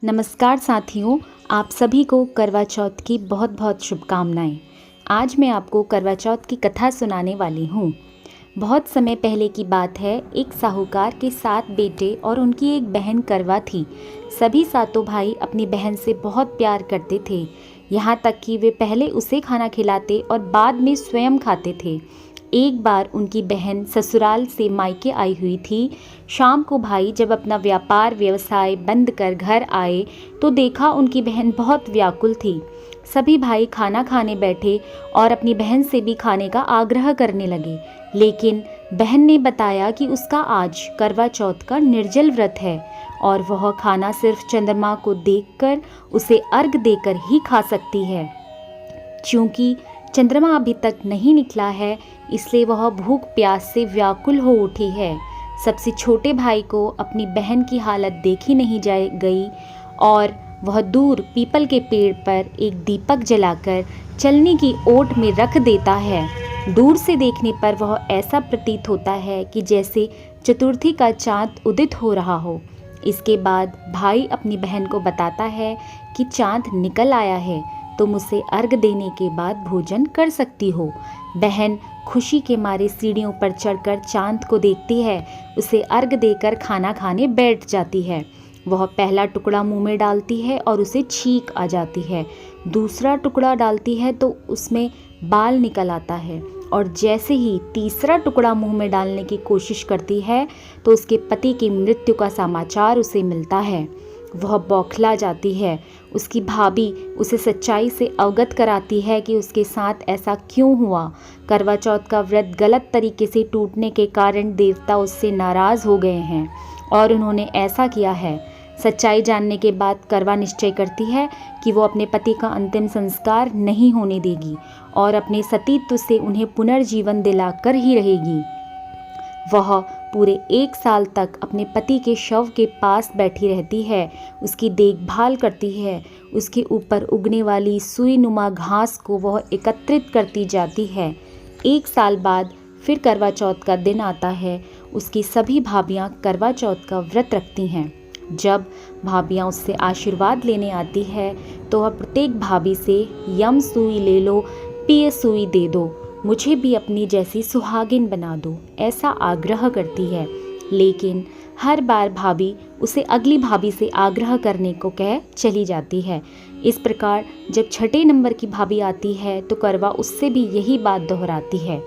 नमस्कार साथियों, आप सभी को करवा चौथ की बहुत बहुत शुभकामनाएं। आज मैं आपको करवा चौथ की कथा सुनाने वाली हूँ। बहुत समय पहले की बात है। एक साहूकार के 7 बेटे और उनकी एक बहन करवा थी। सभी सातों भाई अपनी बहन से बहुत प्यार करते थे, यहाँ तक कि वे पहले उसे खाना खिलाते और बाद में स्वयं खाते थे। एक बार उनकी बहन ससुराल से मायके आई हुई थी। शाम को भाई जब अपना व्यापार व्यवसाय बंद कर घर आए तो देखा उनकी बहन बहुत व्याकुल थी। सभी भाई खाना खाने बैठे और अपनी बहन से भी खाने का आग्रह करने लगे, लेकिन बहन ने बताया कि उसका आज करवा चौथ का निर्जल व्रत है और वह खाना सिर्फ चंद्रमा को देखकर उसे अर्घ देकर ही खा सकती है। क्योंकि चंद्रमा अभी तक नहीं निकला है, इसलिए वह भूख प्यास से व्याकुल हो उठी है। सबसे छोटे भाई को अपनी बहन की हालत देखी नहीं गई और वह दूर पीपल के पेड़ पर एक दीपक जलाकर चलनी की ओट में रख देता है। दूर से देखने पर वह ऐसा प्रतीत होता है कि जैसे चतुर्थी का चाँद उदित हो रहा हो। इसके बाद भाई अपनी बहन को बताता है कि चाँद निकल आया है, तुम उसे अर्घ देने के बाद भोजन कर सकती हो। बहन खुशी के मारे सीढ़ियों पर चढ़कर चाँद को देखती है, उसे अर्घ देकर खाना खाने बैठ जाती है। वह पहला टुकड़ा मुंह में डालती है और उसे छींक आ जाती है। दूसरा टुकड़ा डालती है तो उसमें बाल निकल आता है और जैसे ही तीसरा टुकड़ा मुंह में डालने की कोशिश करती है तो उसके पति की मृत्यु का समाचार उसे मिलता है। वह बौखला जाती है। उसकी भाभी उसे सच्चाई से अवगत कराती है कि उसके साथ ऐसा क्यों हुआ। करवा चौथ का व्रत गलत तरीके से टूटने के कारण देवता उससे नाराज़ हो गए हैं और उन्होंने ऐसा किया है। सच्चाई जानने के बाद करवा निश्चय करती है कि वो अपने पति का अंतिम संस्कार नहीं होने देगी और अपने सतीत्व से उन्हें पुनर्जीवन दिलाकर ही रहेगी। वह पूरे 1 साल तक अपने पति के शव के पास बैठी रहती है, उसकी देखभाल करती है, उसके ऊपर उगने वाली सुई नुमा घास को वह एकत्रित करती जाती है। 1 साल बाद फिर करवा चौथ का दिन आता है। उसकी सभी भाभियां करवा चौथ का व्रत रखती हैं। जब भाभियां उससे आशीर्वाद लेने आती है तो वह प्रत्येक भाभी से यम सुई ले लो, पिय सुई दे दो, मुझे भी अपनी जैसी सुहागिन बना दो, ऐसा आग्रह करती है। लेकिन हर बार भाभी उसे अगली भाभी से आग्रह करने को कह चली जाती है। इस प्रकार जब छठे नंबर की भाभी आती है तो करवा उससे भी यही बात दोहराती है।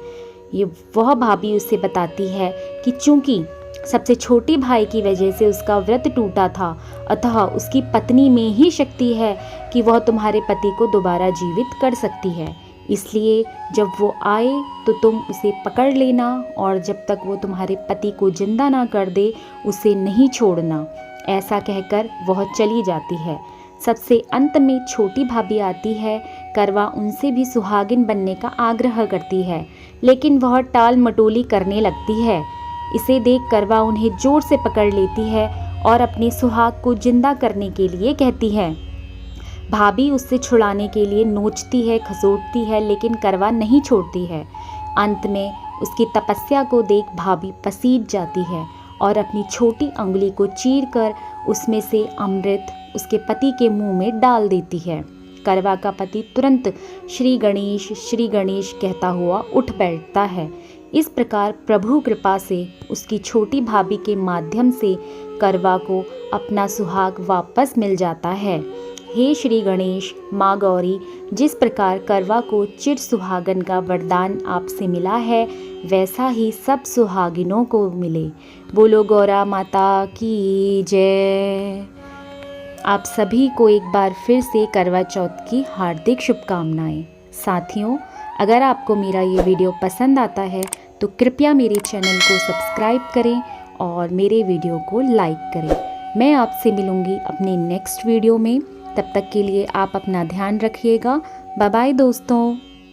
वह भाभी उसे बताती है कि चूंकि सबसे छोटे भाई की वजह से उसका व्रत टूटा था, अतः उसकी पत्नी में ही शक्ति है कि वह तुम्हारे पति को दोबारा जीवित कर सकती है। इसलिए जब वो आए तो तुम उसे पकड़ लेना और जब तक वो तुम्हारे पति को जिंदा ना कर दे उसे नहीं छोड़ना। ऐसा कहकर वह चली जाती है। सबसे अंत में छोटी भाभी आती है। करवा उनसे भी सुहागिन बनने का आग्रह करती है, लेकिन वह टाल मटोली करने लगती है। इसे देख करवा उन्हें जोर से पकड़ लेती है और अपने सुहाग को जिंदा करने के लिए कहती है। भाभी उससे छुड़ाने के लिए नोचती है, खसोटती है, लेकिन करवा नहीं छोड़ती है। अंत में उसकी तपस्या को देख भाभी पसीज जाती है और अपनी छोटी अंगुली को चीरकर उसमें से अमृत उसके पति के मुंह में डाल देती है। करवा का पति तुरंत श्री गणेश कहता हुआ उठ बैठता है। इस प्रकार प्रभु कृपा से उसकी छोटी भाभी के माध्यम से करवा को अपना सुहाग वापस मिल जाता है। हे श्री गणेश, माँ गौरी, जिस प्रकार करवा को चिर सुहागन का वरदान आपसे मिला है, वैसा ही सब सुहागिनों को मिले। बोलो गौरा माता की जय। आप सभी को एक बार फिर से करवा चौथ की हार्दिक शुभकामनाएं। साथियों, अगर आपको मेरा ये वीडियो पसंद आता है तो कृपया मेरे चैनल को सब्सक्राइब करें और मेरे वीडियो को लाइक करें। मैं आपसे मिलूँगी अपने नेक्स्ट वीडियो में। तब तक के लिए आप अपना ध्यान रखिएगा। बाय बाय दोस्तों।